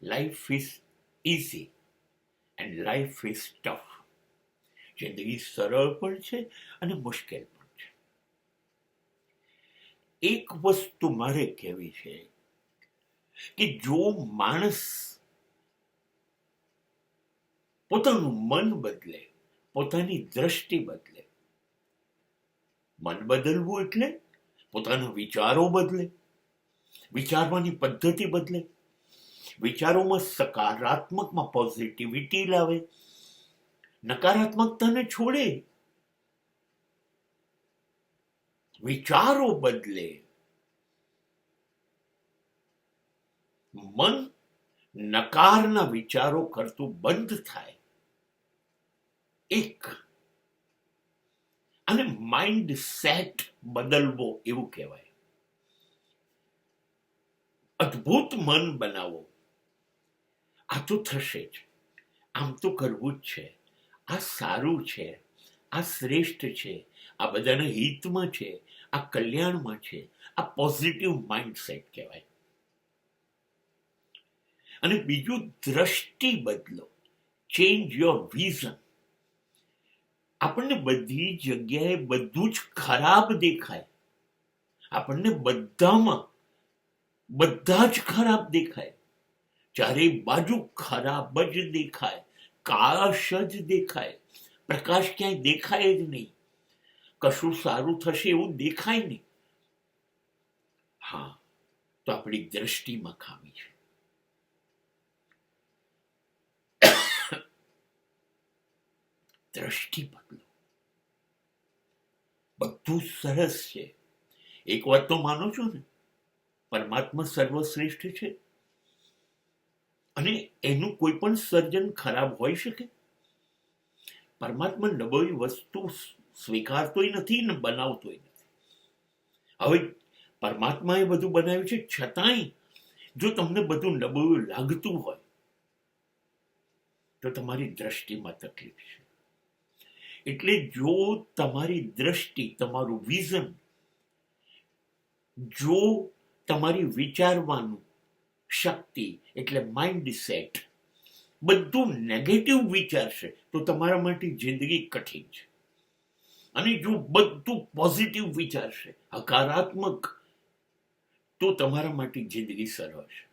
Life is easy and life is tough. જિંદગી સરળ પણ છે અને મુશ્કેલ પણ છે. એક વસ્તુ મારે કહેવી છે કે જો માણસ પોતાનું મન બદલે, પોતાની દ્રષ્ટિ બદલે, મન બદલવું એટલે પોતાના વિચારો બદલે, વિચારવાની પદ્ધતિ બદલે, વિચારોમાં સકારાત્મકમાં પોઝિટિવિટી લાવે, નકારાત્મકતાને છોડે, વિચારો બદલે, મન નકારના વિચારો કરતું બંધ થાય, એક અને માઇન્ડ સેટ બદલવો એવું કહેવાય. અદ્ભુત મન બનાવો. આ તો થશે જ, આમ તો કરવું જ છે, આ સારું છે, આ શ્રેષ્ઠ છે, આ બધાના હિતમાં છે, આ કલ્યાણમાં છે, આ પોઝિટિવ માઇન્ડસેટ કહેવાય. અને બીજું, દ્રષ્ટિ બદલો. Change your vision. આપણને બધી જગ્યાએ બધું જ ખરાબ દેખાય, આપણને બધામાં બધા જ ખરાબ દેખાય, ચારે બાજુ ખરાબ જ દેખાય, કાળાશ જ દેખાય, પ્રકાશ ક્યાંય દેખાય જ નહીં, કશું સારું થશે એવું દેખાય નહીં. હા, તો આપણી દ્રષ્ટિમાં ખામી છે. દ્રષ્ટિ બદલો. બધું સરસ છે. એક વાત તો માનો છો ને, પરમાત્મા સર્વશ્રેષ્ઠ છે અને એનું કોઈ પણ સર્જન ખરાબ હોઈ શકે? પરમાત્મા નબળી વસ્તુ સ્વીકારતોય નથી ને બનાવતોય નથી. હવે પરમાત્માએ બધું બનાવ્યું છે, છતાંય જો તમને બધું નબળું લાગતું હોય તો તમારી દ્રષ્ટિમાં તકલીફ છે. એટલે જો તમારી દ્રષ્ટિ, તમારું વિઝન, જો તમારી વિચારવાનું શક્તિ એટલે માઇન્ડ સેટ બધું નેગેટિવ વિચારશે તો તમારા માટે જિંદગી કઠિન છે. અને જો બધું પોઝિટિવ વિચારશે, હકારાત્મક, તો તમારા માટે જિંદગી સરળ છે.